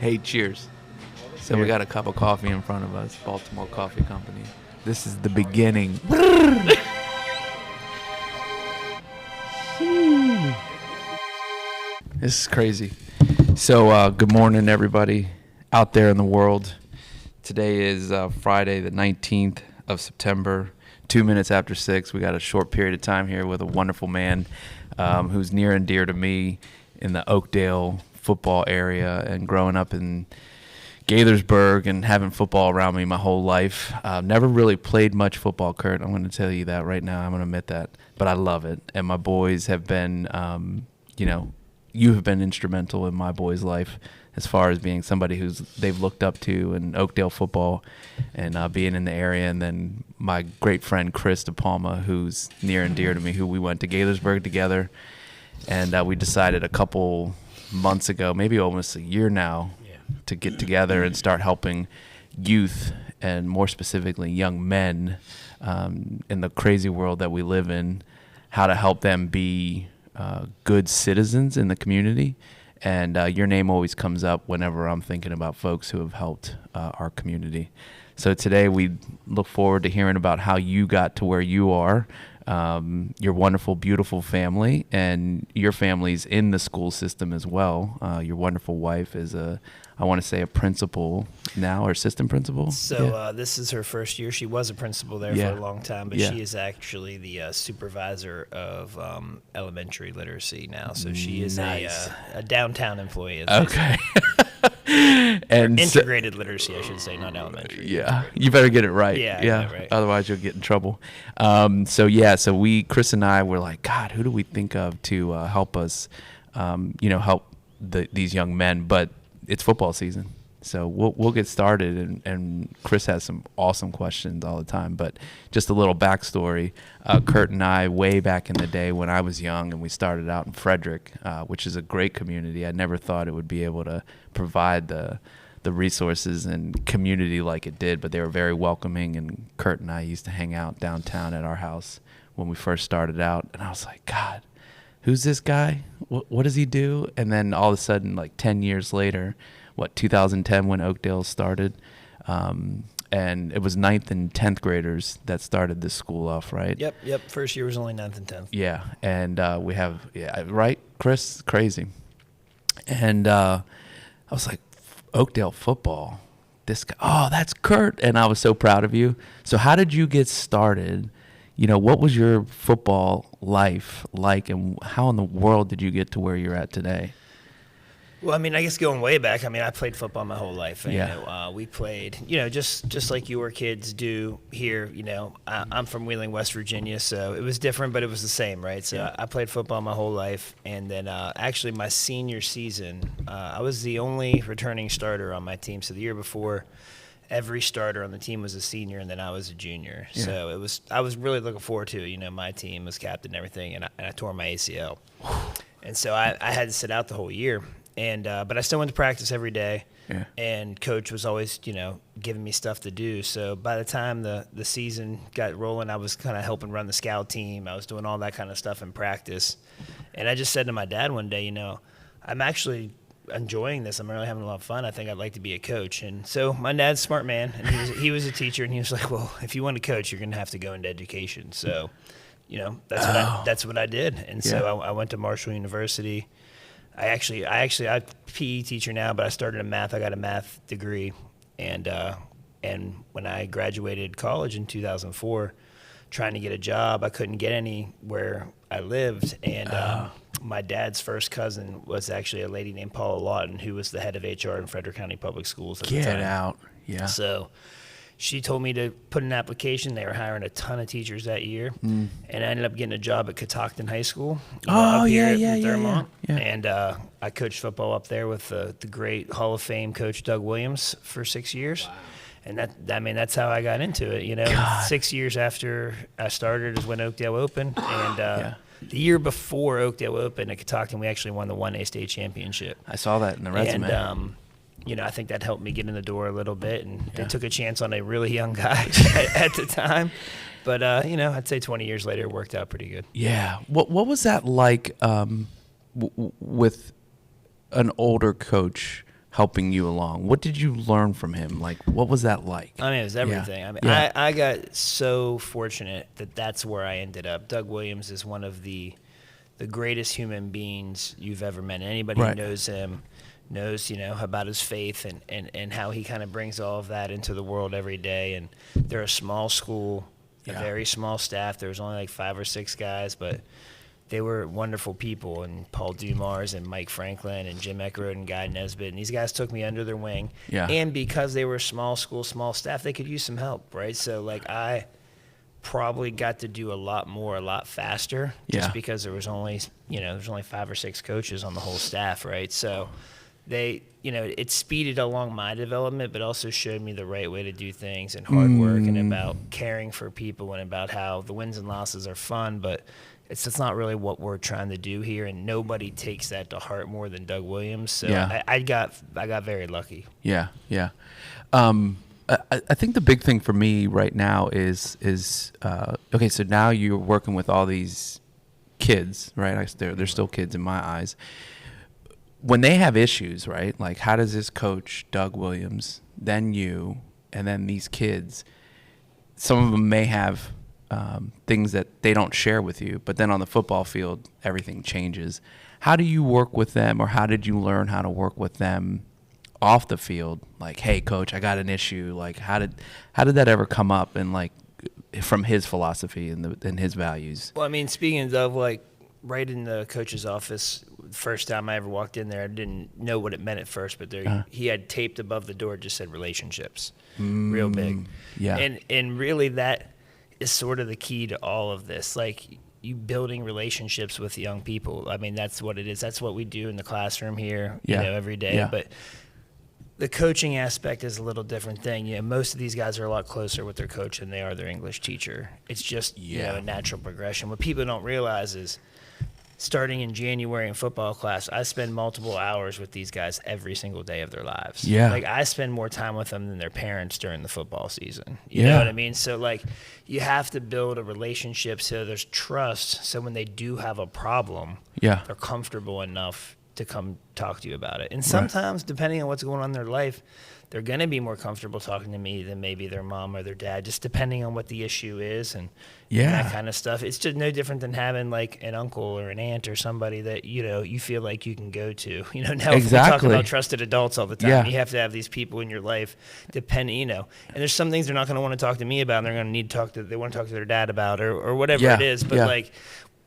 Hey, cheers. So we got a cup of coffee in front of us, Baltimore Coffee Company. This is the beginning. This is crazy. So good morning, everybody out there in the world. Today is Friday, the 19th of September, 2 minutes after 6. We got a short period of time here with a wonderful man who's near and dear to me in the Oakdale football area, and growing up in Gaithersburg and having football around me my whole life. Never really played much football, Kurt. I'm going to tell you that right now. I'm going to admit that. But I love it. And my boys have been, you have been instrumental in my boys' life as far as being somebody who's they've looked up to in Oakdale football and being in the area. And then my great friend Chris DePalma, who's near and dear to me, who we went to Gaithersburg together. And we decided a couple months ago, maybe almost a year now, to get together and start helping youth, and more specifically young men, in the crazy world that we live in, how to help them be good citizens in the community. And your name always comes up whenever I'm thinking about folks who have helped our community. So today we look forward to hearing about how you got to where you are, your wonderful, beautiful family, and your family's in the school system as well. Your wonderful wife is a principal now, or assistant principal. So this is her first year. She was a principal there for a long time, but she is actually the supervisor of elementary literacy now. So she is a downtown employee. Okay. And integrated literacy, I should say, not elementary. Yeah, you better get it right. Yeah. Right. Otherwise, you'll get in trouble. So Chris and I were like, God, who do we think of to help us, help these young men? But it's football season, so we'll get started. And Chris has some awesome questions all the time. But just a little backstory: Kurt and I, way back in the day when I was young, and we started out in Frederick, which is a great community. I never thought it would be able to provide the resources and community like it did, but they were very welcoming. And Kurt and I used to hang out downtown at our house when we first started out, and I was like, God, who's this guy? What does he do? And then all of a sudden, like 10 years later, 2010 when Oakdale started, and it was 9th and 10th graders that started this school off, right? Yep. First year was only 9th and 10th. Yeah, and we have, right, Chris? Crazy. And I was like, Oakdale football, this guy, oh, that's Kurt. And I was so proud of you. So how did you get started? What was your football life like, and how in the world did you get to where you're at today? Well, I guess going way back, I played football my whole life. And, we played, just like your kids do here. I'm from Wheeling, West Virginia, so it was different, but it was the same, right? So I played football my whole life. And then actually my senior season, I was the only returning starter on my team. So the year before, every starter on the team was a senior, and then I was a junior. Yeah. So I was really looking forward to it. My team was captain and everything, and I tore my ACL. And so I had to sit out the whole year. And but I still went to practice every day, and coach was always, giving me stuff to do. So by the time the season got rolling, I was kind of helping run the scout team. I was doing all that kind of stuff in practice. And I just said to my dad one day, I'm actually enjoying this. I'm really having a lot of fun. I think I'd like to be a coach. And so my dad's a smart man, and he was a teacher, and he was like, well, if you want to coach, you're going to have to go into education. So, that's what I did. And so I went to Marshall University. I'm a PE teacher now, but I started in math. I got a math degree, and when I graduated college in 2004, trying to get a job, I couldn't get any where I lived, and my dad's first cousin was actually a lady named Paula Lawton, who was the head of HR in Frederick County Public Schools at the time. Get out, yeah. So she told me to put an application. They were hiring a ton of teachers that year, and I ended up getting a job at Catoctin High School. Up here in Thurmont. Yeah. And I coached football up there with the great Hall of Fame coach Doug Williams for 6 years. Wow. And that's how I got into it. God. 6 years after I started is when Oakdale opened, and the year before Oakdale opened at Catoctin, we actually won the 1A state championship. I saw that in the resume. And I think that helped me get in the door a little bit, and they took a chance on a really young guy at the time. But I'd say 20 years later, it worked out pretty good. Yeah. What was that like with an older coach helping you along. What did you learn from him? Like, what was that like? I mean, it was everything. Yeah. I mean, Yeah. I got so fortunate that that's where I ended up. Doug Williams is one of the greatest human beings you've ever met. Anybody Right. who knows him knows, about his faith and how he kind of brings all of that into the world every day. And they're a small school, a very small staff. There was only like 5 or 6 guys, but they were wonderful people, and Paul Dumars and Mike Franklin and Jim Eckroyd and Guy Nesbitt, and these guys took me under their wing. Yeah. And because they were a small school, small staff, they could use some help, right? So, like, I probably got to do a lot more, a lot faster, just because there was only, there's only 5 or 6 coaches on the whole staff, right? So they, it speeded along my development, but also showed me the right way to do things and hard work and about caring for people and about how the wins and losses are fun, but it's not really what we're trying to do here, and nobody takes that to heart more than Doug Williams. So I got very lucky. Yeah, yeah. I think the big thing for me right now is okay. So now you're working with all these kids, right? They're still kids in my eyes. When they have issues, right? Like, how does this coach, Doug Williams, then you, and then these kids? Some of them may have things that they don't share with you, but then on the football field, everything changes. How do you work with them, or how did you learn how to work with them off the field? Like, hey, coach, I got an issue. Like, how did that ever come up, and like from his philosophy and his values? Well, I mean, speaking of, like, right in the coach's office, the first time I ever walked in there, I didn't know what it meant at first, but he had taped above the door, just said relationships, real big. Yeah. And really that is sort of the key to all of this. Like, you building relationships with young people. I mean, that's what it is. That's what we do in the classroom here, every day. Yeah. But the coaching aspect is a little different thing. Most of these guys are a lot closer with their coach than they are their English teacher. It's just, a natural progression. What people don't realize is, starting in January in football class, I spend multiple hours with these guys every single day of their lives. Yeah. Like, I spend more time with them than their parents during the football season. You know what I mean? So, like, you have to build a relationship so there's trust, so when they do have a problem, they're comfortable enough to come talk to you about it. And sometimes, depending on what's going on in their life, they're going to be more comfortable talking to me than maybe their mom or their dad, just depending on what the issue is and that kind of stuff. It's just no different than having, like, an uncle or an aunt or somebody that, you feel like you can go to. Now we talk about trusted adults all the time. Yeah. You have to have these people in your life, and there's some things they're not going to want to talk to me about, and they're going to need to they want to talk to their dad about or whatever it is. But, like,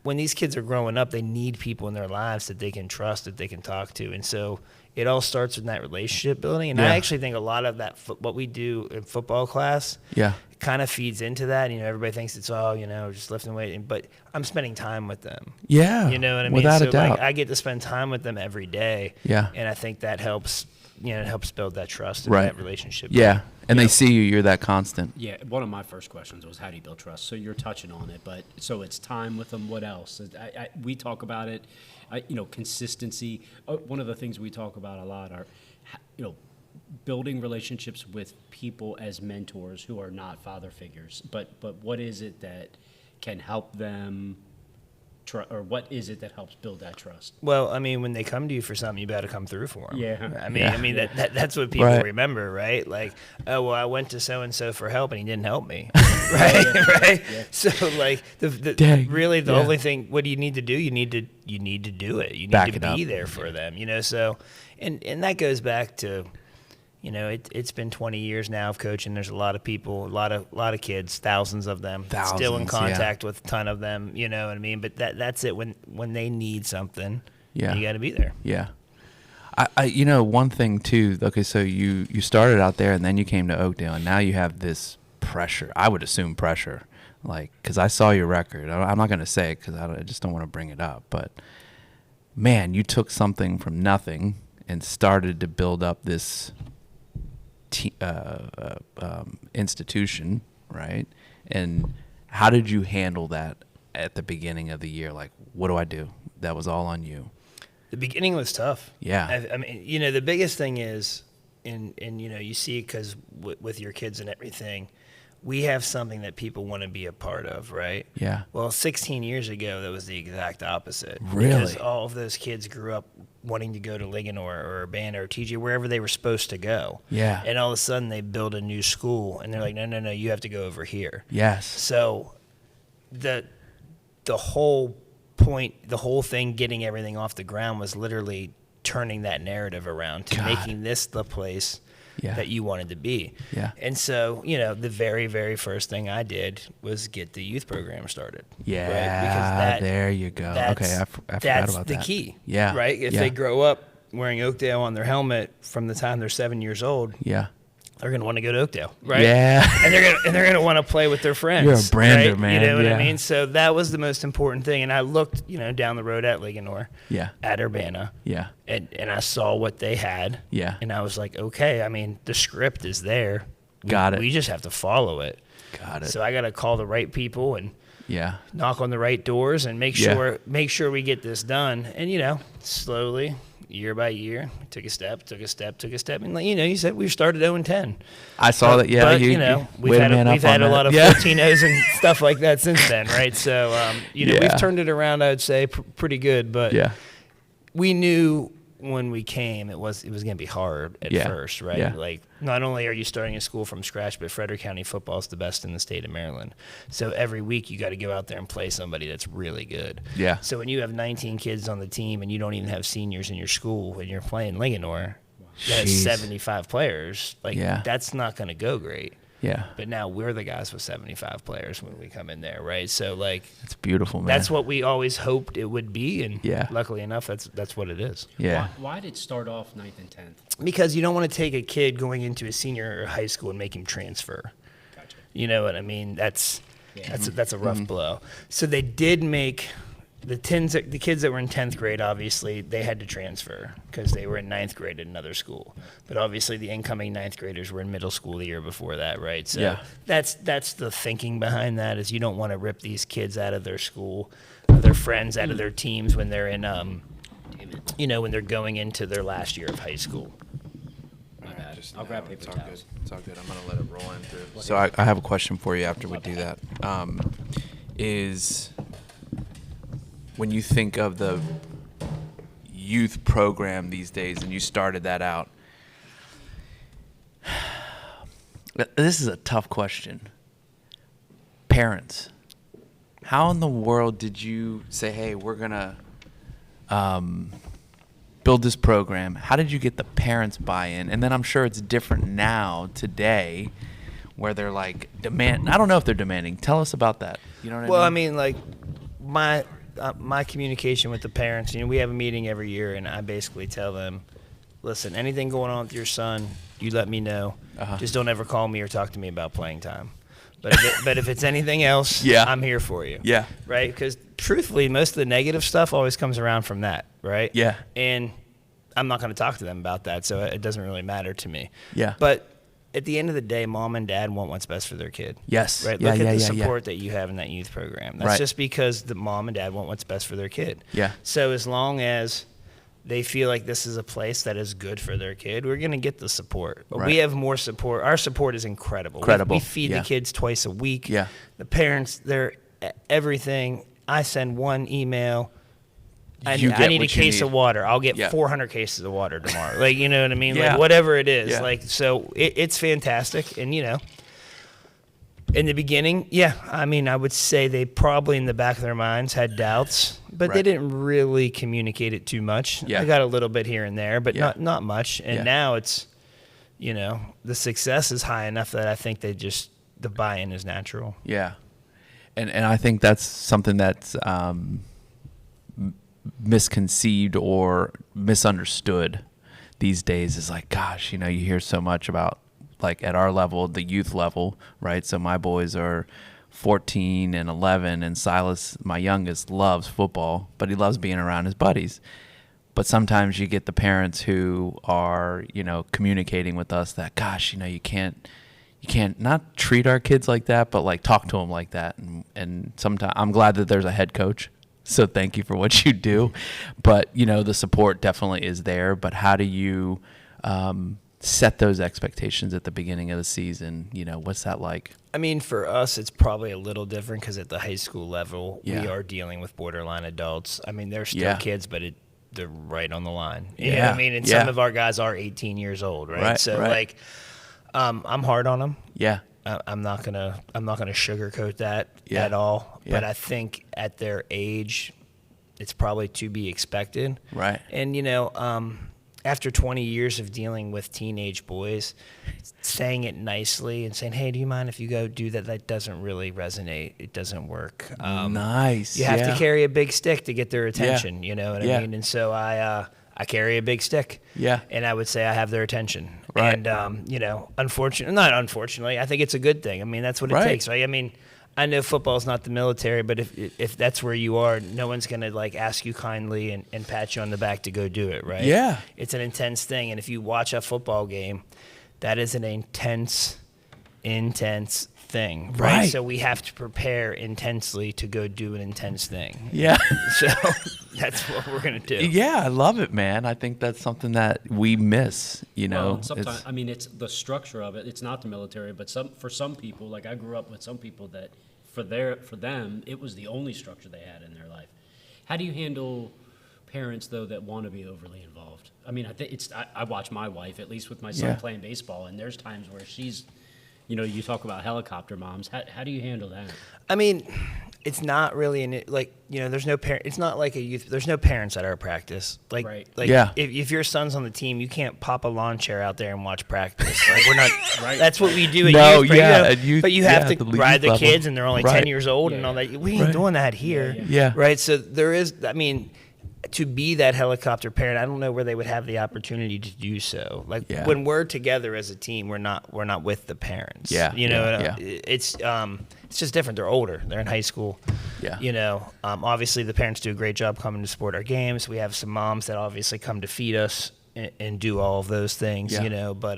when these kids are growing up, they need people in their lives that they can trust, that they can talk to. And so it all starts with that relationship building. And I actually think a lot of that, what we do in football class, kind of feeds into that. Everybody thinks it's all, just lifting weight. But I'm spending time with them. Yeah. You know what I mean? Without a doubt. Like, I get to spend time with them every day. Yeah. And I think that helps, it helps build that trust and that relationship. Yeah. And they see you're that constant. Yeah, one of my first questions was, how do you build trust? So you're touching on it, but so it's time with them. What else? We talk about it, consistency. One of the things we talk about a lot are, building relationships with people as mentors who are not father figures. But what is it that can help them, or what is it that helps build that trust? Well, I mean, when they come to you for something, you better come through for them. Yeah. I mean, that's what people remember, right? Like, oh, well, I went to so-and-so for help and he didn't help me. Right. Yeah. So, like, the only thing, what do you need to do? You need to do it. You need to be there for them, so, and that goes back to, it's been 20 years now of coaching. There's a lot of people, a lot of kids, thousands of them, still in contact with a ton of them. You know what I mean? But that's it. When they need something, you got to be there. Yeah. I one thing too. Okay, so you started out there and then you came to Oakdale, and now you have this pressure. I would assume pressure, like, because I saw your record. I'm not going to say it because I just don't want to bring it up. But man, you took something from nothing and started to build up this institution, right? And how did you handle that at the beginning of the year? Like, what do I do? That was all on you. The beginning was tough. Yeah. I mean, the biggest thing is, and you see it because with your kids and everything, we have something that people want to be a part of, right? Yeah. Well, 16 years ago, that was the exact opposite. Really? Because all of those kids grew up wanting to go to Ligonor or Urbana or TJ, wherever they were supposed to go. Yeah. And all of a sudden they build a new school, and they're like, no, you have to go over here. Yes. So the whole point, the whole thing, getting everything off the ground was literally turning that narrative around to making this the place that you wanted to be. Yeah. And so, you know, the very, very first thing I did was get the youth program started. Yeah. Right? Because there you go. Okay. I forgot about that. That's the key. Yeah. Right? If they grow up wearing Oakdale on their helmet from the time they're 7 years old, yeah, they're going to want to go to Oakdale, right? Yeah. And they're going to want to play with their friends. You're a brander, right? man. You know what I mean? So that was the most important thing. And I looked, you know, down the road at Ligonor, at Urbana, and I saw what they had. Yeah. And I was like, okay, I mean, the script is there. Got it. We just have to follow it. Got it. So I got to call the right people and knock on the right doors and make sure we get this done. And, you know, slowly, year by year, took a step. And, like, you know, you said we started 0-10. I saw that, But, you know, we've had a lot of 14-0s and stuff like that since then, right? So, you know, we've turned it around, I would say, pretty good. But we knew when we came it was going to be hard at first, right? Yeah. Like, not only are you starting a school from scratch, but Frederick County football is the best in the state of Maryland. So every week you got to go out there and play somebody that's really good. Yeah. So when you have 19 kids on the team and you don't even have seniors in your school and you're playing Ligonor, that has 75 players, like that's not going to go great. Yeah. But now we're the guys with 75 players when we come in there, right? So, like, it's beautiful, man. That's what we always hoped it would be, and luckily enough, that's what it is. Yeah. Why did it start off 9th and 10th? Because you don't want to take a kid going into a senior or high school and make him transfer. Gotcha. You know what I mean? That's a rough blow. So they did make the kids that were in 10th grade, obviously, they had to transfer because they were in 9th grade at another school. But obviously the incoming 9th graders were in middle school the year before that, right? So that's the thinking behind that, is you don't want to rip these kids out of their school, their friends out of their teams when they're in, you know, when they're going into their last year of high school. My bad. I'll grab paper towels. It's all good. I'm going to let it roll in through. So I have a question for you after we do that. Is when you think of the youth program these days, and you started that out, this is a tough question. Parents, how in the world did you say, hey, we're going to build this program? How did you get the parents buy-in? And then I'm sure it's different now, today, where they're like, I don't know if they're demanding. Tell us about that. You know what I mean? Well, I mean, like, my communication with the parents, you know, we have a meeting every year, and I basically tell them, listen, anything going on with your son, you let me know. Just don't ever call me or talk to me about playing time. But if it's anything else, I'm here for you. Yeah. Right? Because truthfully, most of the negative stuff always comes around from that, right? Yeah. And I'm not going to talk to them about that, so it doesn't really matter to me. Yeah. But at the end of the day, mom and dad want what's best for their kid. Yes. Right? Look at the support that you have in that youth program. That's just because the mom and dad want what's best for their kid. Yeah. So as long as they feel like this is a place that is good for their kid, we're going to get the support. But we have more support. Our support is incredible. We feed the kids twice a week. Yeah. The parents, they're everything. I send one email. I need a case of water. I'll get 400 cases of water tomorrow. Like, you know what I mean? Like, whatever it is. Like, so it's fantastic. And, you know, in the beginning, I mean, I would say they probably in the back of their minds had doubts, but they didn't really communicate it too much. I got a little bit here and there, but not much. And now it's, you know, the success is high enough that I think the buy-in is natural. Yeah. And I think that's something that's misconceived or misunderstood these days, is like, gosh, you know, you hear so much about, like, at our level, the youth level, right? So my boys are 14 and 11, and Silas, my youngest, loves football, but he loves being around his buddies. But sometimes you get the parents who are, you know, communicating with us that, gosh, you know, you can't not treat our kids like that, but like talk to them like that. And sometimes I'm glad that there's a head coach, so thank you for what you do. But, you know, the support definitely is there. But how do you set those expectations at the beginning of the season? You know, what's that like? I mean, for us, it's probably a little different because at the high school level, we are dealing with borderline adults. I mean, they're still kids, but they're right on the line. You know what I mean? And some of our guys are 18 years old, right? So like, I'm hard on them. Yeah. I'm not gonna sugarcoat that at all. Yeah. But I think at their age, it's probably to be expected. Right. And after 20 years of dealing with teenage boys, saying it nicely and saying, "Hey, do you mind if you go do that?" That doesn't really resonate. It doesn't work. Nice. You have to carry a big stick to get their attention. You know what I mean? And so I carry a big stick. Yeah. And I would say I have their attention. Right. And not unfortunately, I think it's a good thing. I mean, that's what it takes, right? I mean, I know football is not the military, but if that's where you are, no one's going to like ask you kindly and pat you on the back to go do it, right? Yeah. It's an intense thing. And if you watch a football game, that is an intense thing, right? So we have to prepare intensely to go do an intense thing. Yeah. So that's what we're going to do. Yeah, I love it, man. I think that's something that we miss, Well, sometimes, I mean, it's the structure of it. It's not the military, but for some people, like I grew up with some people that for them, it was the only structure they had in their life. How do you handle parents, though, that want to be overly involved? I mean, I watch my wife, at least with my son playing baseball, and there's times where she's, you talk about helicopter moms. How do you handle that? I mean, it's not really there's no parent. It's not like a youth. There's no parents at our practice. If your son's on the team, you can't pop a lawn chair out there and watch practice. Like we're not. That's what we do at youth. But you have to ride the kids, and they're only 10 years old and all that. We ain't doing that here. Right. So there is. I mean, to be that helicopter parent, I don't know where they would have the opportunity to do so. Like when we're together as a team, we're not with the parents. It's just different. They're older. They're in high school. Obviously the parents do a great job coming to support our games. We have some moms that obviously come to feed us and do all of those things. But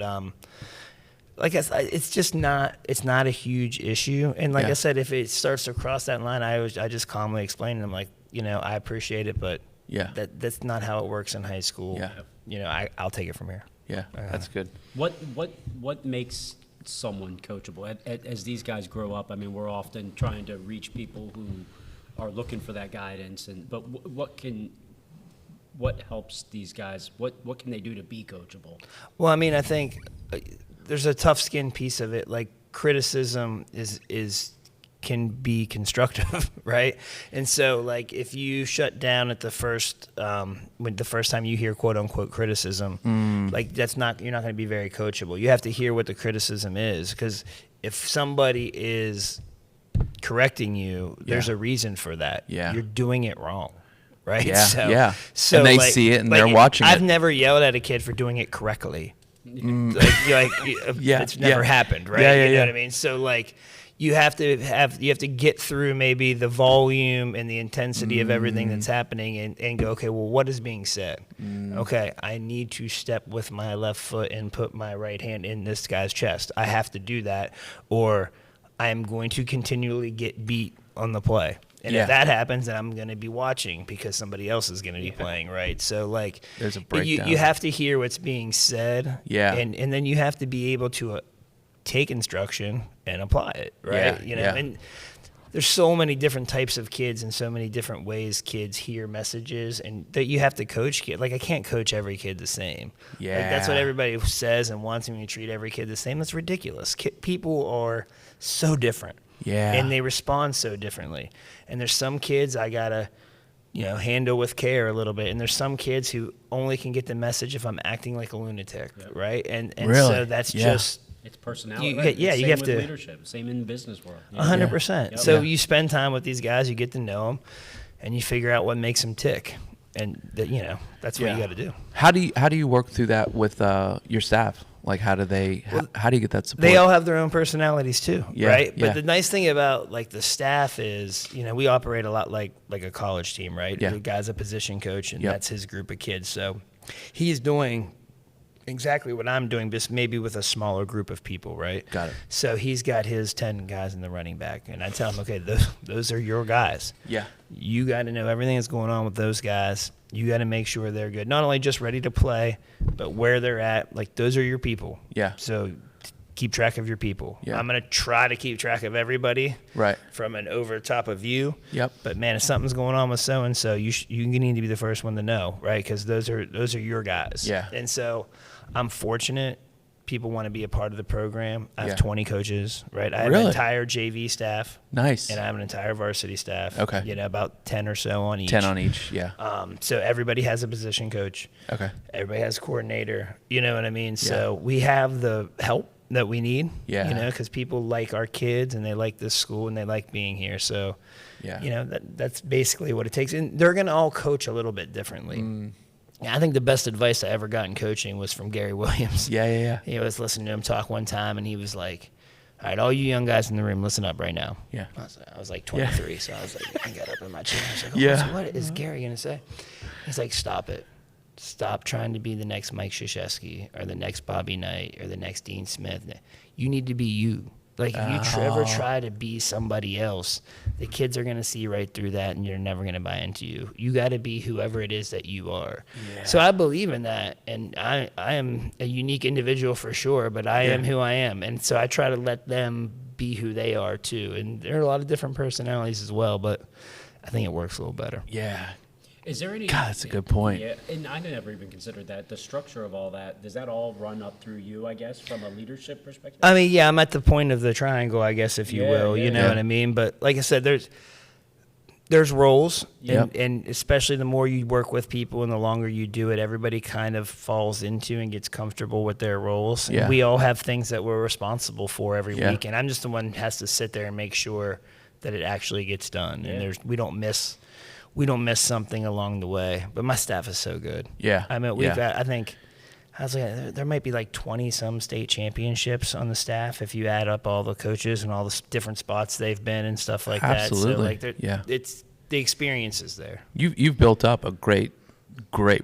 like I said, it's not a huge issue. And like I said, if it starts to cross that line, I just calmly explain to them, like, I appreciate it, but that's not how it works in high school. I'll take it from here. That's good. What makes someone coachable? As these guys grow up, I mean, we're often trying to reach people who are looking for that guidance. But what helps these guys? What can they do to be coachable? Well, I mean, I think there's a tough skin piece of it. Like criticism can be constructive, right? And so, like, if you shut down at the first time you hear quote unquote criticism, like you're not going to be very coachable. You have to hear what the criticism is, because if somebody is correcting you, there's a reason for that. You're doing it wrong, right? So and they see it and they're watching it. I've never yelled at a kid for doing it correctly. It's never happened, right? You know what I mean? So like, you have to get through maybe the volume and the intensity of everything that's happening and go, okay, well, what is being said? Okay, I need to step with my left foot and put my right hand in this guy's chest. I have to do that, or I am going to continually get beat on the play. And if that happens, then I'm going to be watching because somebody else is going to be playing, right? So, like, there's a breakdown. You have to hear what's being said, and then you have to be able to take instruction and apply it, right? And there's so many different types of kids and so many different ways kids hear messages, and that you have to coach kids. Like, I can't coach every kid the same. Like, that's what everybody says and wants me to treat every kid the same. That's ridiculous. People are so different. And they respond so differently. And there's some kids I gotta, handle with care a little bit. And there's some kids who only can get the message if I'm acting like a lunatic, right? And really? So that's just... It's personality. You have to leadership. Same in the business world. 100%. So you spend time with these guys, you get to know them, and you figure out what makes them tick, and that's what you got to do. How do you work through that with your staff? Like, how do you get that support? They all have their own personalities too, right? But the nice thing about like the staff is, we operate a lot like a college team, right? The guy's a position coach, and that's his group of kids. So he's doing exactly what I'm doing, just maybe with a smaller group of people, right? Got it. So he's got his 10 guys in the running back, and I tell him, okay, those are your guys. You got to know everything that's going on with those guys. You got to make sure they're good, not only just ready to play, but where they're at. Like, those are your people. So keep track of your people. I'm going to try to keep track of everybody from an over top of view. Yep. But man, if something's going on with so and so, you need to be the first one to know, right? Because those are your guys. Yeah. And so, I'm fortunate. People want to be a part of the program. I have Yeah. 20 coaches, right? I have Really? an entire JV staff. Nice. And I have an entire varsity staff. Okay. You know, about 10 or so on each. 10 on each, yeah. So everybody has a position coach. Okay. Everybody has a coordinator. You know what I mean? So we have the help that we need. Yeah. You know, because people like our kids and they like this school and they like being here. So, Yeah. you know, that's basically what it takes. And they're going to all coach a little bit differently. I think the best advice I ever got in coaching was from Gary Williams. Yeah. I was listening to him talk one time, and he was like, all right, all you young guys in the room, listen up right now. Yeah. I was like 23, so I was like, I got up in my chair. I was like, oh, Yeah. so what is Gary going to say? He's like, stop it. Stop trying to be the next Mike Krzyzewski or the next Bobby Knight or the next Dean Smith. You need to be you. Like, if you ever try to be somebody else, the kids are going to see right through that, and you're never going to buy into you. You got to be whoever it is that you are. Yeah. So I believe in that, and I am a unique individual for sure, but I am who I am. And so I try to let them be who they are, too. And there are a lot of different personalities as well, but I think it works a little better. Yeah. Is there any? God, that's a good point. Yeah, and I never even considered that. The structure of all that, does that all run up through you, I guess, from a leadership perspective? I mean, yeah, I'm at the point of the triangle, I guess, if you will. You know what I mean? But like I said, there's roles, and especially the more you work with people and the longer you do it, everybody kind of falls into and gets comfortable with their roles. Yeah. And we all have things that we're responsible for every week, and I'm just the one who has to sit there and make sure that it actually gets done. Yeah. And we don't miss something along the way. But my staff is so good. Yeah. I mean, we've got, I think, I was like, there might be like 20-some state championships on the staff if you add up all the coaches and all the different spots they've been and stuff like that. Absolutely. So, like, it's the experience is there. You've built up a great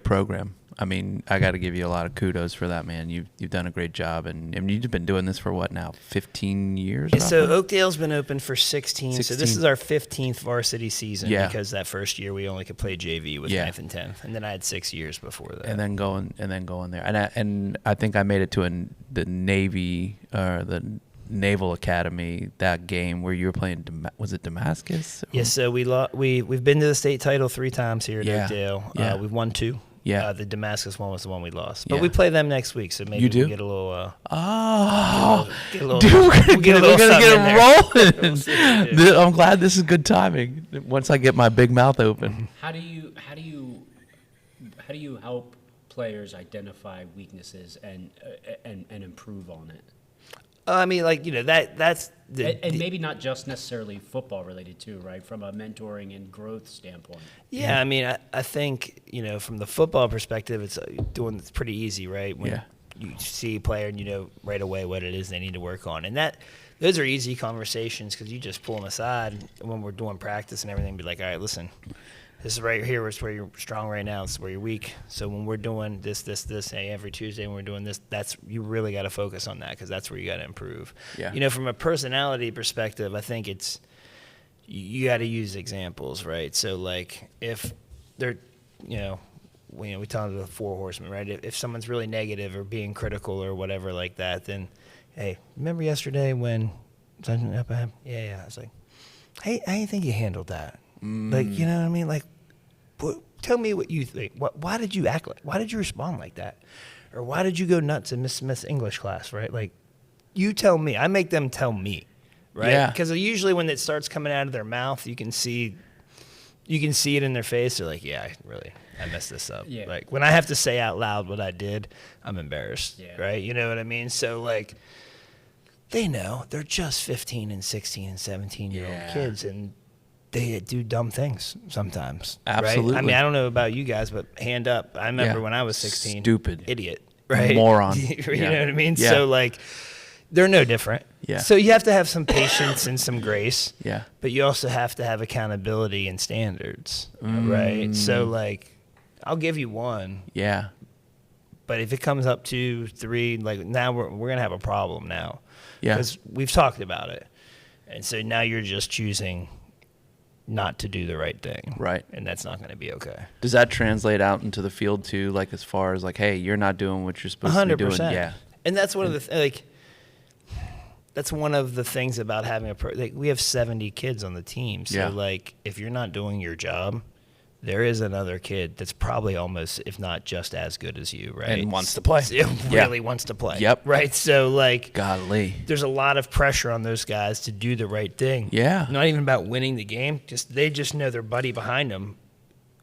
program. I mean, I got to give you a lot of kudos for that, man. You've done a great job, and you've been doing this for what now, 15 years? Yeah, so Oakdale's been open for 16. So this is our 15th varsity season because that first year we only could play JV with 9th and 10th, and then I had 6 years before that. And then going there, and I think I made it to the Navy or the Naval Academy, that game where you were playing. Was it Damascus? Yes. So we've been to the state title 3 times here at Oakdale. Yeah. We've won 2. Yeah. The Damascus one was the one we lost. But we play them next week, so maybe we'll get a little dude, we're gonna get rolling. I'm glad this is good timing. Once I get my big mouth open. How do you help players identify weaknesses and improve on it? I mean, like, you know, that's and maybe not just necessarily football related too, right? From a mentoring and growth standpoint. Yeah, I mean, I think, you know, from the football perspective, it's pretty easy, right? When you see a player and you know right away what it is they need to work on, and those are easy conversations because you just pull them aside when we're doing practice and everything. Be like, all right, listen. This is right here is where you're strong right now. This is where you're weak. So when we're doing this, hey, every Tuesday when we're doing this, you really got to focus on that because that's where you got to improve. Yeah. You know, from a personality perspective, I think you got to use examples, right? So like if they're, we talk about the 4 horsemen, right? If someone's really negative or being critical or whatever like that, then, hey, remember yesterday when something happened? Yeah. I was like, hey, how do you think you handled that? Like, you know what I mean? Like, tell me what you think. Why did you act like? Why did you respond like that? Or why did you go nuts in Miss Smith's English class? Right? Like, you tell me. I make them tell me, right? Yeah. Because usually when it starts coming out of their mouth, you can see it in their face. They're like, yeah, I messed this up. Yeah. Like when I have to say out loud what I did, I'm embarrassed. Yeah. Right? You know what I mean? So like, they know they're just 15 and 16 and 17-year-old kids, and they do dumb things sometimes. Absolutely. Right? I mean, I don't know about you guys, but hand up. I remember when I was 16. Stupid. Idiot. Right? Moron. You know what I mean? Yeah. So, like, they're no different. Yeah. So you have to have some patience and some grace. Yeah. But you also have to have accountability and standards. Right? So, like, I'll give you 1. Yeah. But if it comes up 2, 3, like, now we're going to have a problem now. Yeah. Because we've talked about it. And so now you're just choosing not to do the right thing. Right. And that's not going to be okay. Does that translate out into the field too? Like as far as like, hey, you're not doing what you're supposed to be doing. 100%. Yeah. And that's one of the like, that's one of the things about having we have 70 kids on the team. So like, if you're not doing your job, there is another kid that's probably almost, if not just as good as you, right? And wants to play. Really wants to play. Yep. Right. So like, Golly. there's a lot of pressure on those guys to do the right thing. Yeah. Not even about winning the game. They just know their buddy behind them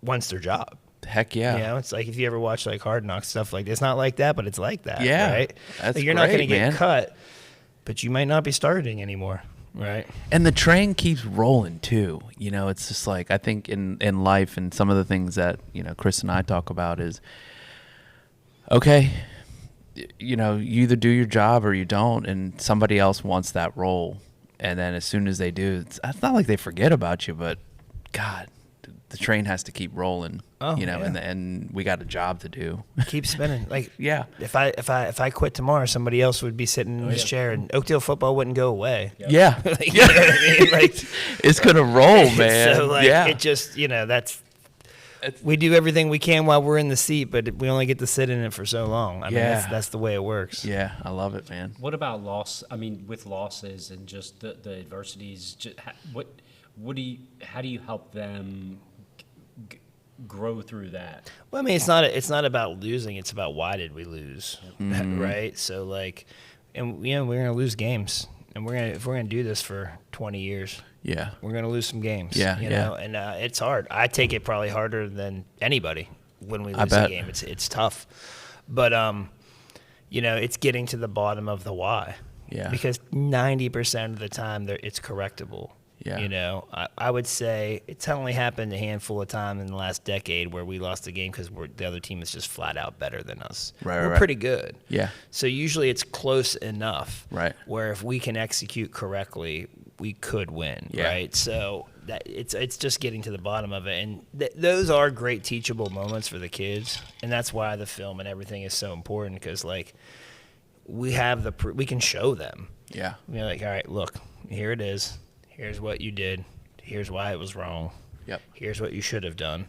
wants their job. Heck yeah. You know, it's like if you ever watch like Hard Knocks, stuff like that. It's not like that, but it's like that. Yeah. Right. That's like, you're not going to great, get man. cut, but you might not be starting anymore. Right. And the train keeps rolling too. You know, it's just like, I think in life and some of the things that, you know, Chris and I talk about is, okay, you know, you either do your job or you don't, and somebody else wants that role. And then as soon as they do, it's not like they forget about you, but God, the train has to keep rolling. Oh, you know, yeah. and we got a job to do. Keep spinning. Like, Yeah. If I quit tomorrow, somebody else would be sitting in his chair, and Oakdale football wouldn't go away. Yeah. Like, you know what I mean? Like, It's going to roll, man. So like, yeah. it just, you know, we do everything we can while we're in the seat, but we only get to sit in it for so long. I mean, that's the way it works. Yeah, I love it, man. What about loss? I mean, with losses and just the adversities, how do you help them grow through that? Well, I mean, it's not about losing. It's about why did we lose, right? So like, and you know, we're gonna lose games, and if we're gonna do this for 20 years, Yeah. we're gonna lose some games. Yeah, you yeah. know, and it's hard. I take it probably harder than anybody when we I lose a bet. game. It's tough, but you know, it's getting to the bottom of the why. Yeah. Because 90% of the time, it's correctable. Yeah. You know, I would say it's only happened a handful of times in the last decade where we lost a game because the other team is just flat out better than us. Right, We're right. pretty good. Yeah. So usually it's close enough. Right. Where if we can execute correctly, we could win. Yeah. Right. So that it's just getting to the bottom of it, and those are great teachable moments for the kids, and that's why the film and everything is so important, because like we can show them. Yeah. You're like, all right, look, here it is. Here's what you did. Here's why it was wrong. Yep. Here's what you should have done.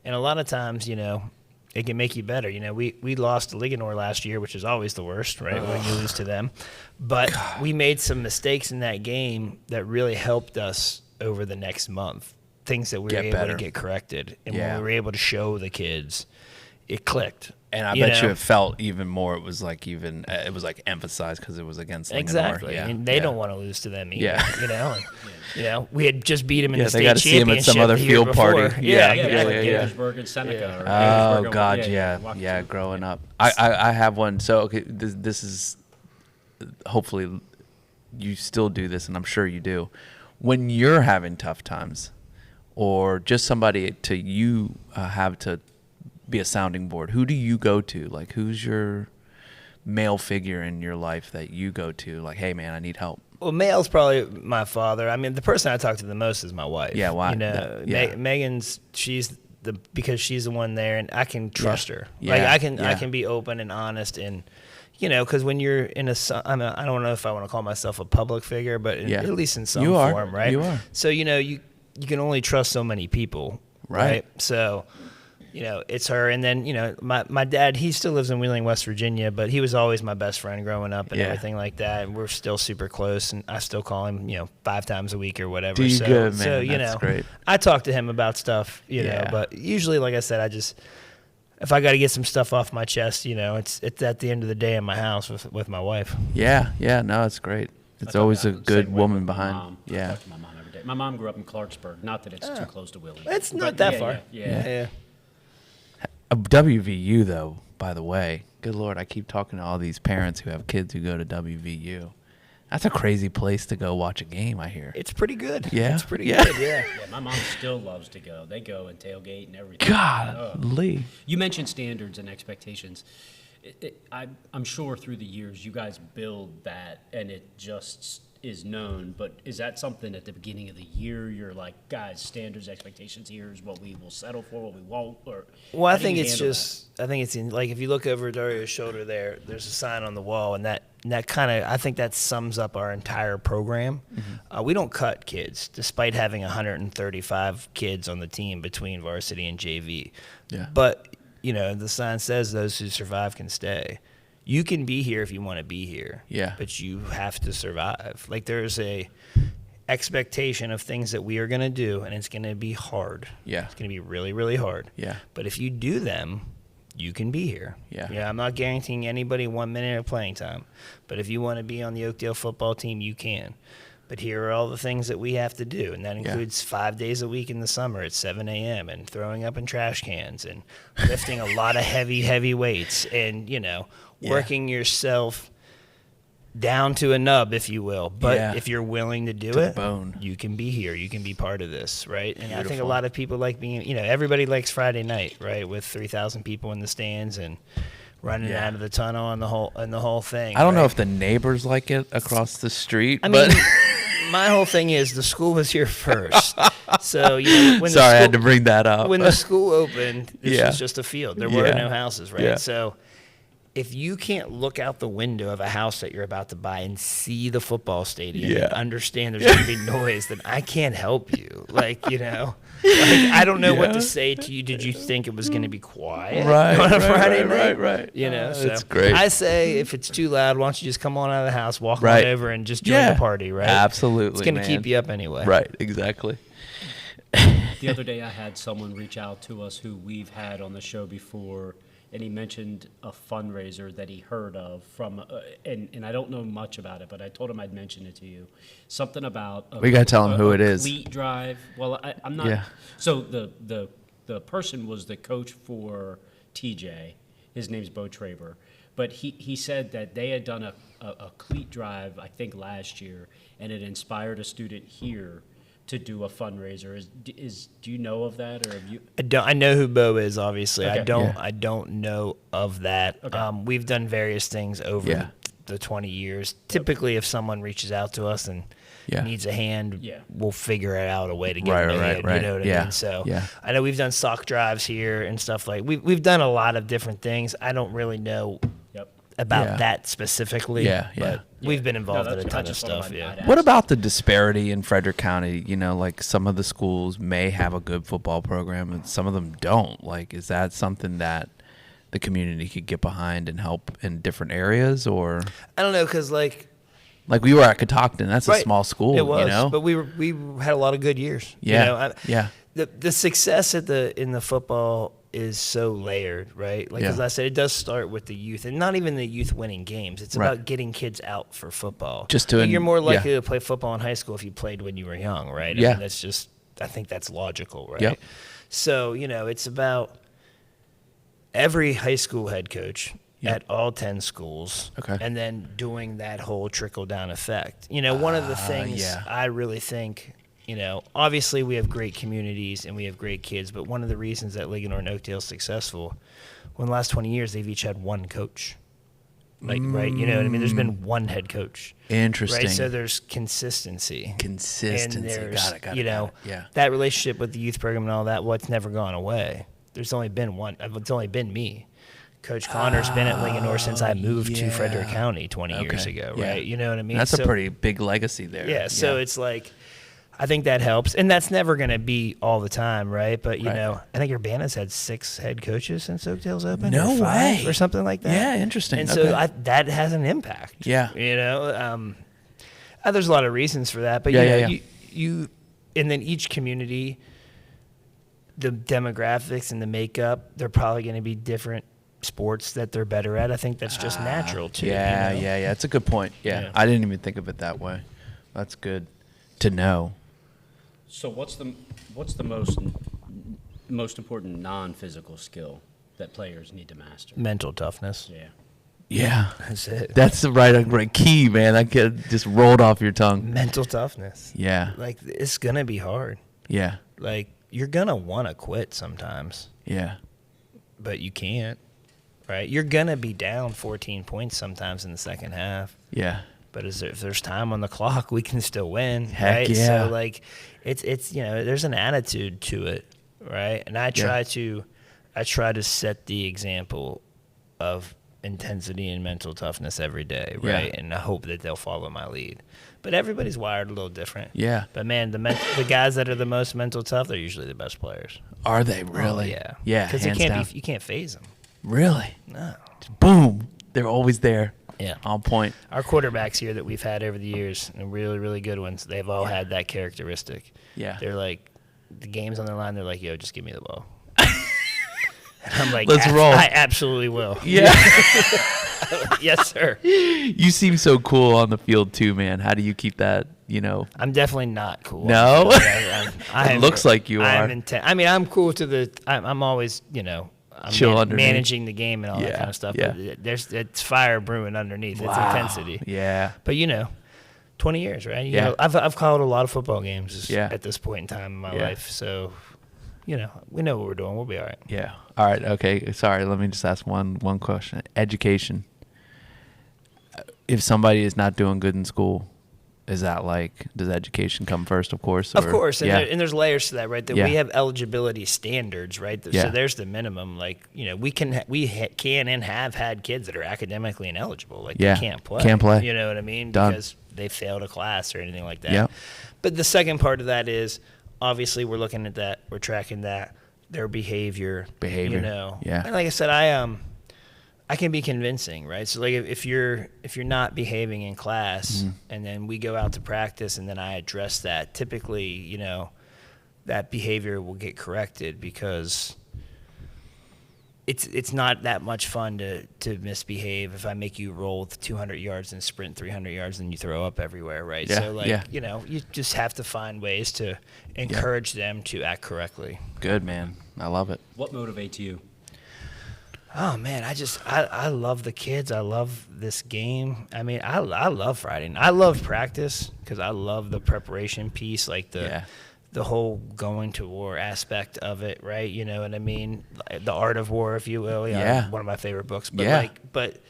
And a lot of times, you know, it can make you better. You know, we lost to Ligonor last year, which is always the worst, right, when you lose to them. But we made some mistakes in that game that really helped us over the next month, things that we were able to get corrected. And when we were able to show the kids, it clicked. And I bet you it felt even more. It was like emphasized because it was against Ligonor. Exactly. Yeah. And they don't want to lose to them either. Yeah. You know, and, you know, we had just beat them in the they state got to see him at championship some other the year field party. before. Yeah. Gettysburg and Seneca. Or Oh Gettysburg, God, yeah. Growing up, I have one. So okay, this is hopefully you still do this, and I'm sure you do. When you're having tough times, or just somebody to you have to be a sounding board, who do you go to? Like, who's your male figure in your life that you go to? Like, hey man, I need help. Well, male's probably my father. I mean, the person I talk to the most is my wife. Yeah, why? You know, Megan's, because she's the one there, and I can trust her. Yeah. Like I can be open and honest, and you know, because when you're in I don't know if I want to call myself a public figure, but at least in some form, right? You are. So you know, you can only trust so many people, right? So. You know, it's her. And then, you know, my dad, he still lives in Wheeling, West Virginia, but he was always my best friend growing up and everything like that. And we're still super close. And I still call him, you know, 5 times a week or whatever. Do you good, man. So, you That's know, great. I talk to him about stuff, you know, but usually, like I said, if I got to get some stuff off my chest, you know, it's at the end of the day in my house with my wife. Yeah. No, it's great. It's always a good woman behind. I talk to my mom every day. My mom grew up in Clarksburg. Not that it's too close to Wheeling. It's not that far. Yeah. WVU, though, by the way, good Lord, I keep talking to all these parents who have kids who go to WVU. That's a crazy place to go watch a game, I hear. It's pretty good. Yeah? It's pretty good, yeah. My mom still loves to go. They go and tailgate and everything. Golly. You mentioned standards and expectations. I'm sure through the years you guys build that, and it just is known, but is that something at the beginning of the year you're like, guys, standards, expectations, here's what we will settle for, what we won't? Or well, I think it's in, like, if you look over Dario's shoulder there's a sign on the wall, and that kind of, I think that sums up our entire program. Mm-hmm. We don't cut kids, despite having 135 kids on the team between varsity and JV. Yeah. But, you know, the sign says those who survive can stay. you can be here if you want to be here. Yeah. But you have to survive. Like, there's a expectation of things that we are going to do, and it's going to be hard. Yeah. It's going to be really, really hard. Yeah. But if you do them, you can be here. Yeah. Yeah, I'm not guaranteeing anybody 1 minute of playing time. But if you want to be on the Oakdale football team, you can. But here are all the things that we have to do, and that includes 5 days a week in the summer at 7 a.m. and throwing up in trash cans and lifting a lot of heavy weights and, working yourself down to a nub, if you will. But if you're willing to do it, you can be here. You can be part of this, right? And I think a lot of people like being, everybody likes Friday night, right, with 3,000 people in the stands and running out of the tunnel and the whole thing. I don't know if the neighbors like it across the street. I mean, my whole thing is the school was here first. So, when I had to bring that up. When the school opened, this was just a field. There were no houses, right? Yeah. So if you can't look out the window of a house that you're about to buy and see the football stadium and understand there's going to be noise, then I can't help you. I don't know what to say to you. Did you think it was going to be quiet on a Friday night? Right. That's great. I say if it's too loud, why don't you just come on out of the house, walk on over, and just join the party, right? Absolutely, it's going to keep you up anyway. Right, exactly. The other day I had someone reach out to us who we've had on the show before, and he mentioned a fundraiser that he heard of from, and I don't know much about it, but I told him I'd mention it to you. Something about we got to tell him who it is. Cleat drive. Well, I'm not. Yeah. So the person was the coach for TJ. His name's Bo Traber. But he said that they had done a cleat drive, I think, last year, and it inspired a student here to do a fundraiser. Do you know of that, or have you? I know who Bo is, obviously. Okay. I don't know of that. Okay. We've done various things over the 20 years. Typically, if someone reaches out to us and needs a hand, we'll figure out a way to get them in. You know what I mean? So I know we've done sock drives here and stuff like. We've done a lot of different things. I don't really know about that specifically. But we've been involved in a ton of stuff. What about the disparity in Frederick County? Like some of the schools may have a good football program and some of them don't. Like, is that something that the community could get behind and help in different areas, or? I don't know, because like we were at Catoctin. That's a small school. It was, but we had a lot of good years. The success in the football is so layered, right? Like, as I said, it does start with the youth, and not even the youth winning games. It's about getting kids out for football. You're more likely to play football in high school if you played when you were young, right? I mean, that's just, I think that's logical, right? Yep. So, it's about every high school head coach at all 10 schools, and then doing that whole trickle-down effect. One of the things I really think, obviously we have great communities and we have great kids, but one of the reasons that Ligonor and Oakdale is successful, in the last 20 years, they've each had one coach. Right? You know what I mean? There's been one head coach. Interesting. Right? So there's consistency. And there's, got it. That relationship with the youth program and all that, it's never gone away. There's only been one. It's only been me. Coach Connor's been at Ligonor since I moved to Frederick County 20 years ago, right? You know what I mean? That's a pretty big legacy there. Yeah, so it's like, I think that helps. And that's never going to be all the time, right? But, I think Urbana's had 6 head coaches since Oakdale's opened. No or 5 way. Or something like that. Yeah, interesting. And so that has an impact. Yeah. There's a lot of reasons for that. But, you and then each community, the demographics and the makeup, they're probably going to be different sports that they're better at. I think that's just natural too. Yeah. It's a good point. Yeah. I didn't even think of it that way. That's good to know. So what's the most important non-physical skill that players need to master? Mental toughness. Yeah. That's it. That's the right key, man. That just rolled off your tongue. Mental toughness. Yeah. Like, it's gonna be hard. Yeah. Like, you're gonna want to quit sometimes. Yeah. But you can't. Right, you're gonna be down 14 points sometimes in the second half. Yeah, but if there's time on the clock, we can still win. Heck right? Yeah. So like, it's there's an attitude to it, right? And I try to set the example of intensity and mental toughness every day, right? And I hope that they'll follow my lead. But everybody's wired a little different. Yeah. But man, the guys that are the most mental tough, they're usually the best players. Are they really? Oh, yeah. Yeah. Because you can't phase them. Really? No. Boom. They're always there. Yeah. On point. Our quarterbacks here that we've had over the years, and really, really good ones, they've all had that characteristic. Yeah. They're like, the game's on the line, they're like, yo, just give me the ball. And I'm like, let's roll. I absolutely will. Yeah. Yes, sir. You seem so cool on the field too, man. How do you keep that, I'm definitely not cool. No? It looks like you are. I'm cool to I'm always, I'm chill underneath. managing the game and all that kind of stuff. Yeah. But it's fire brewing underneath. Wow. It's intensity. Yeah. But 20 years, right? Yeah. I've called a lot of football games Yeah. at this point in time in my Yeah. life. So, we know what we're doing. We'll be all right. Yeah. All right. Okay. Sorry. Let me just ask one question. Education. If somebody is not doing good in school, is that does education come first, of course? Of course. And, yeah. and there's layers to that, right? That Yeah. we have eligibility standards, right? Yeah. So there's the minimum. We can and have had kids that are academically ineligible. Yeah. They can't play. Can't play. You know what I mean? Done. Because they failed a class or anything like that. Yep. But the second part of that is, obviously, we're looking at that. We're tracking that. Their behavior. Yeah. And like I said, I can be convincing, right? So if you're not behaving in class and then we go out to practice and then I address that, typically, that behavior will get corrected because it's not that much fun to misbehave if I make you roll 200 yards and sprint 300 yards and you throw up everywhere, right? Yeah. So you just have to find ways to encourage them to act correctly. Good, man. I love it. What motivates you? Oh man, I love the kids. I love this game. I mean, I love Friday. I love practice because I love the preparation piece, the whole going to war aspect of it, right? You know what I mean? The Art of War, if you will. Yeah. One of my favorite books. But but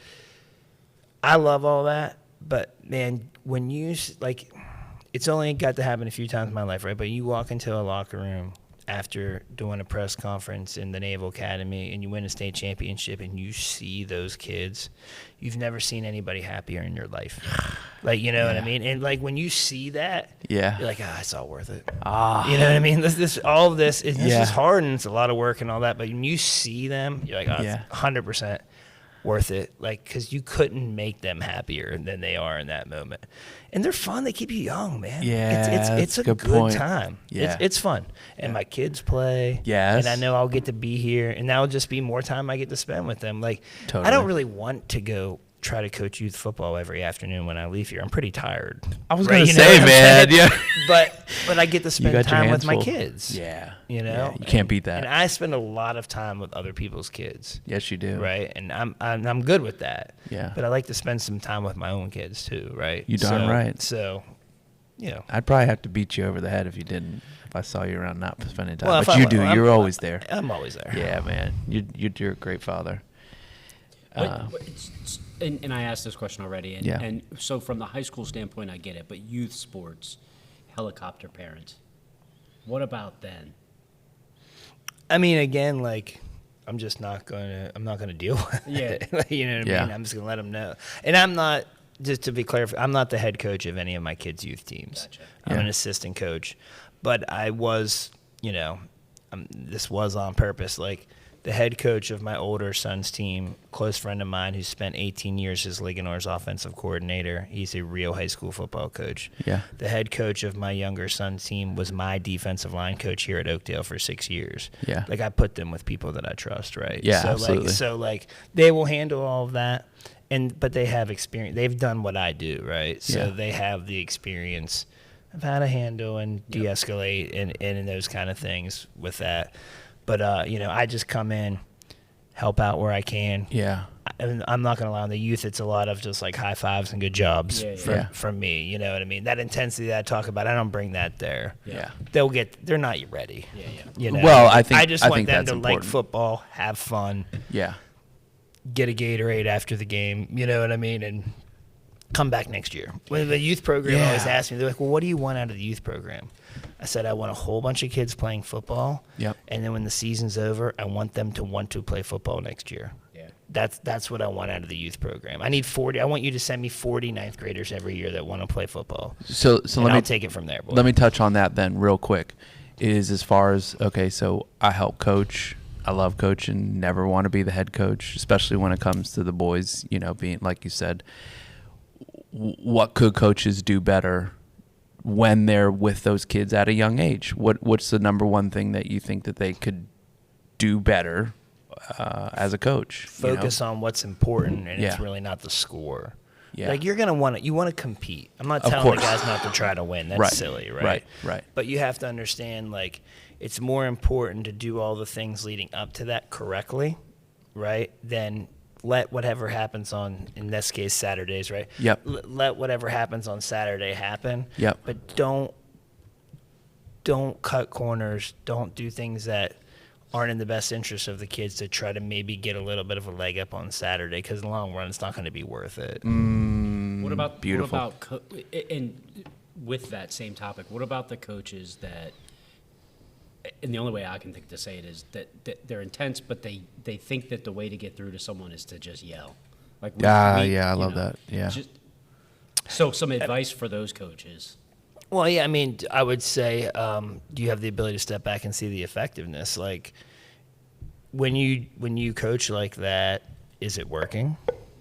I love all that. But man, when you it's only got to happen a few times in my life, right? But you walk into a locker room after doing a press conference in the Naval Academy and you win a state championship and you see those kids, you've never seen anybody happier in your life. What I mean? And when you see that, you're like, it's all worth it. You know what I mean? All of this is hard and it's a lot of work and all that, but when you see them, you're like, it's 100% worth it, because you couldn't make them happier than they are in that moment. And they're fun. They keep you young, man. Yeah, it's a good time. Yeah. It's fun. And my kids play. Yes. And I know I'll get to be here, and that'll just be more time I get to spend with them. Totally. I don't really want to go try to coach youth football every afternoon when I leave here. I'm pretty tired. I was going to say, man. Yeah. But I get to spend time with my full. kids. Yeah. You you can't beat that. And I spend a lot of time with other people's kids. Yes, you do. Right, and I'm good with that. Yeah. But I like to spend some time with my own kids too. Right. You darn right. So, I'd probably have to beat you over the head if you didn't. If I saw you around not spending time, well, but you do. You're always there. I'm always there. Yeah, man. You're a great father. And I asked this question already. Yeah. And so from the high school standpoint, I get it. But youth sports, helicopter parents, what about then? I mean, again, I'm just not gonna deal with it. You know what I mean? I'm just gonna let them know. And I'm not, just to be clear, I'm not the head coach of any of my kids' youth teams. Gotcha. I'm an assistant coach, but I was, this was on purpose. The head coach of my older son's team, close friend of mine who spent 18 years as Ligonor's offensive coordinator. He's a real high school football coach. Yeah. The head coach of my younger son's team was my defensive line coach here at Oakdale for 6 years. Yeah. I put them with people that I trust, right? Yeah, so absolutely. They will handle all of that, but they have experience. They've done what I do, right? So they have the experience of how to handle and de-escalate and those kind of things with that. But, I just come in, help out where I can. Yeah. And I'm not going to lie, on the youth, it's a lot of just high fives and good jobs from me. You know what I mean? That intensity that I talk about, I don't bring that there. Yeah. They're not ready. Yeah. Well, I think I just want them that's to important. like football, have fun. Yeah. Get a Gatorade after the game. You know what I mean? And come back next year. When the youth program always asks me, they're like, well, what do you want out of the youth program? I said, I want a whole bunch of kids playing football. Yep. And then when the season's over, I want them to want to play football next year. Yeah. That's what I want out of the youth program. I need 40. I want you to send me 40 ninth graders every year that want to play football. So I'll take it from there, boy. Let me touch on that then real quick. Is as far as, okay, so I help coach I love coaching, never want to be the head coach, especially when it comes to the boys, you know, being, like you said, what could coaches do better when they're with those kids at a young age? What's the number one thing that you think that they could do better as a coach? Focus on what's important, and it's really not the score. Yeah. Like, you want to compete. I'm not telling the guys not to try to win. That's silly, right? Right. But you have to understand, like, it's more important to do all the things leading up to that correctly, right, than let whatever happens on, in this case, Saturdays, right? Yep. Let whatever happens on Saturday happen. Yep. But don't cut corners. Don't do things that aren't in the best interest of the kids to try to maybe get a little bit of a leg up on Saturday, because in the long run, it's not going to be worth it. What about beautiful? And with that same topic, what about the coaches that? And the only way I can think to say it is that they're intense, but they think that the way to get through to someone is to just yell. Like, I love that. Yeah. So some advice for those coaches. Well, yeah, I mean, I would say, do you have the ability to step back and see the effectiveness? Like, when you coach like that, is it working?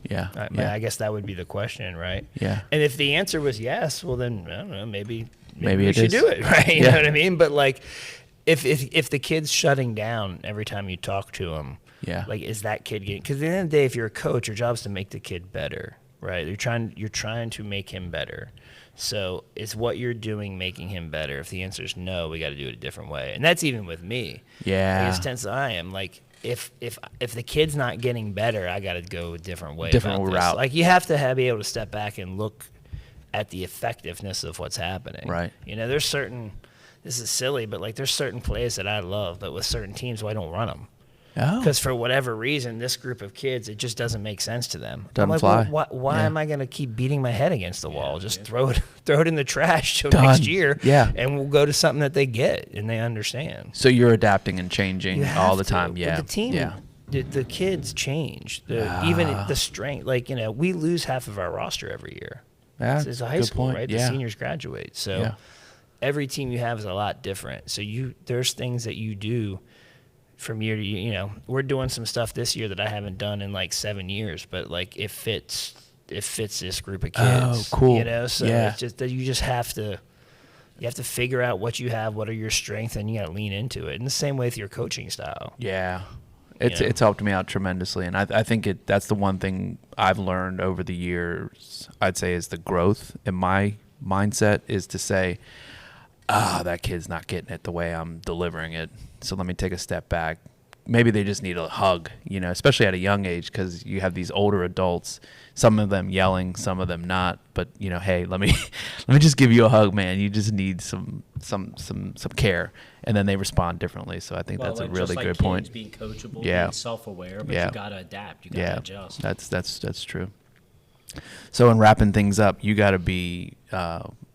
Yeah. I guess that would be the question, right? Yeah. And if the answer was yes, well, then, I don't know, maybe we it should is. do it, right? You know what I mean? But, like, if the kid's shutting down every time you talk to him, like, is that kid getting – because at the end of the day, if you're a coach, your job is to make the kid better, right? You're trying to make him better. So is what you're doing making him better? If the answer is no, we got to do it a different way. And that's even with me. Yeah. Like, as tense as I am, like, if the kid's not getting better, I got to go a different way. Different about route. this. Like, you have to be able to step back and look at the effectiveness of what's happening. Right. You know, there's certain – this is silly, but, like, there's certain plays that I love, but with certain teams, I don't run them. Oh. Because for whatever reason, this group of kids, it just doesn't make sense to them. Doesn't I'm like, fly. well, why am I going to keep beating my head against the wall? Just throw it in the trash till Done. next year. Yeah. And we'll go to something that they get and they understand. So you're adapting and changing all the time. But Yeah. the team, Yeah. the kids change. Even the strength. Like, you know, we lose half of our roster every year. Yeah, It's a high good school, point. right? Yeah. The seniors graduate. So every team you have is a lot different. So there's things that you do from year to year. You know, we're doing some stuff this year that I haven't done in like 7 years, but like it fits this group of kids. Oh, cool. You know, so Yeah. it's just that you have to figure out what you have, what are your strengths, and you got to lean into it. And the same way with your coaching style. Yeah. It's helped me out tremendously, and I think that's the one thing I've learned over the years, I'd say, is the growth in my mindset is to say, that kid's not getting it the way I'm delivering it, so let me take a step back. Maybe they just need a hug, you know, especially at a young age, because you have these older adults, some of them yelling, some of them not. But, you know, hey, let me just give you a hug, man. You just need some care, and then they respond differently. So I think that's a really good point. Being coachable, Yeah. being self-aware, but you got to adapt. You got to adjust. That's true. So in wrapping things up, you got to be.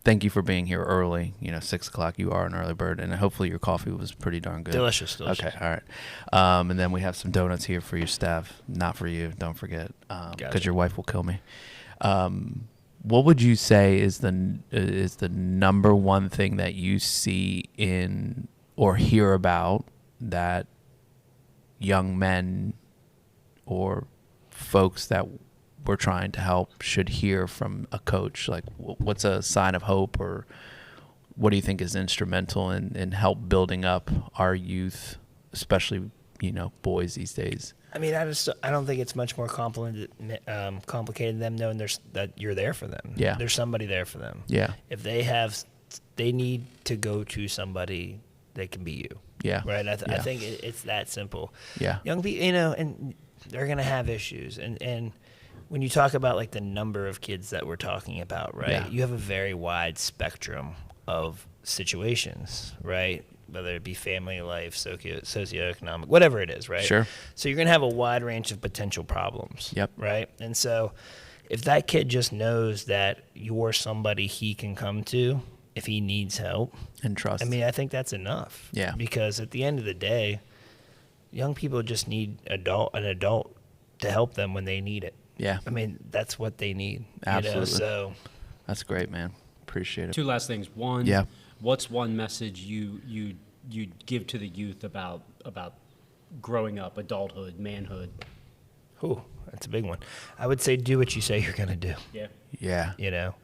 Thank you for being here early. You know, 6 o'clock. You are an early bird, and hopefully your coffee was pretty darn good. Delicious. Okay, all right. And then we have some donuts here for your staff, not for you. Don't forget, because your wife will kill me. What would you say is the number one thing that you see in or hear about that young men or folks that we're trying to help should hear from a coach? Like, what's a sign of hope, or what do you think is instrumental in help building up our youth, especially, you know, boys these days? I mean, I don't think it's much more complicated than them knowing that you're there for them. Yeah. There's somebody there for them. Yeah. If they need to go to somebody that can be you. Yeah. Right. I think it's that simple. Yeah. Young people, you know, and they're gonna have issues, and when you talk about like the number of kids that we're talking about, right? Yeah. You have a very wide spectrum of situations, right? Whether it be family life, socioeconomic, whatever it is, right? Sure. So you're going to have a wide range of potential problems. Yep. Right? And so if that kid just knows that you're somebody he can come to if he needs help, And trust. I mean, I think that's enough. Yeah. Because at the end of the day, young people just need an adult to help them when they need it. Yeah. I mean, that's what they need. Absolutely. You know? So That's great, man. Appreciate it. Two last things. One, what's one message you give to the youth about growing up, adulthood, manhood? Ooh, that's a big one. I would say do what you say you're going to do. Yeah. Yeah. You know,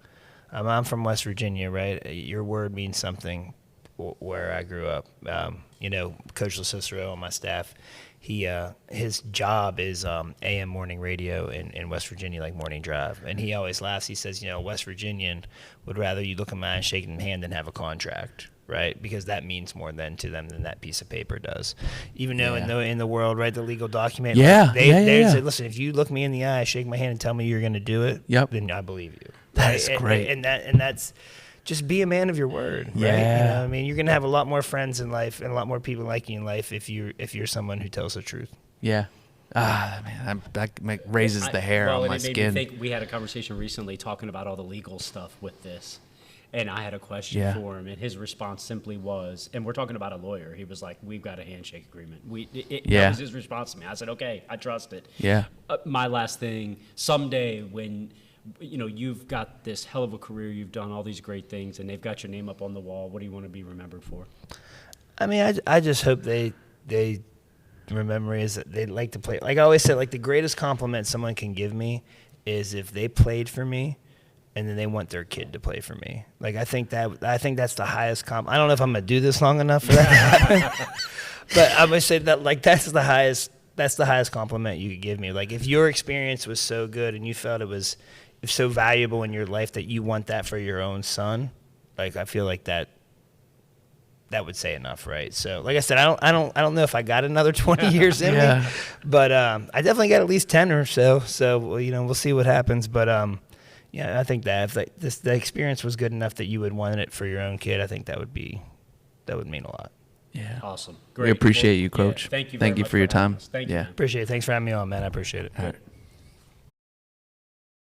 I'm from West Virginia, right? Your word means something where I grew up. You know, Coach LeCicero on my staff, his job is AM morning radio in West Virginia, like morning drive. And he always laughs. He says, you know, West Virginian would rather you look at my shaking hand than have a contract. Right, because that means more to them than that piece of paper does. Even though in the world, right, the legal document, Yeah, they yeah. say, listen, if you look me in the eye, shake my hand, and tell me you're going to do it, Yep. then I believe you. That Right? is great. And that's just be a man of your word. Right? Yeah. You know, I mean, you're going to have a lot more friends in life and a lot more people like you in life if you're someone who tells the truth. Yeah. Man, that raises the hair on and my it made skin. me think, we had a conversation recently talking about all the legal stuff with this. And I had a question Yeah. for him, and his response simply was, and we're talking about a lawyer. He was like, "We've got a handshake agreement." That was his response to me. I said, "Okay, I trust it." Yeah. My last thing: someday, when you've got this hell of a career, you've done all these great things, and they've got your name up on the wall. What do you want to be remembered for? I mean, I just hope they remember is that they like to play. Like I always say, like the greatest compliment someone can give me is if they played for me and then they want their kid to play for me. Like I think that's the highest I don't know if I'm gonna do this long enough for that to happen. But I'm gonna say that like that's the highest compliment you could give me. Like if your experience was so good and you felt it was so valuable in your life that you want that for your own son, like I feel like that would say enough, right? So, like I said, I don't know if I got another 20 years in me, but I definitely got at least 10 or so. So, we'll see what happens. But yeah, I think that if the experience was good enough that you would want it for your own kid, I think that would mean a lot. Yeah. Awesome. We Great. appreciate you, Coach. Thank you. Thank you much for your time. having us. Thank you. Yeah. man. Appreciate it. Thanks for having me on, man. I appreciate it. All right.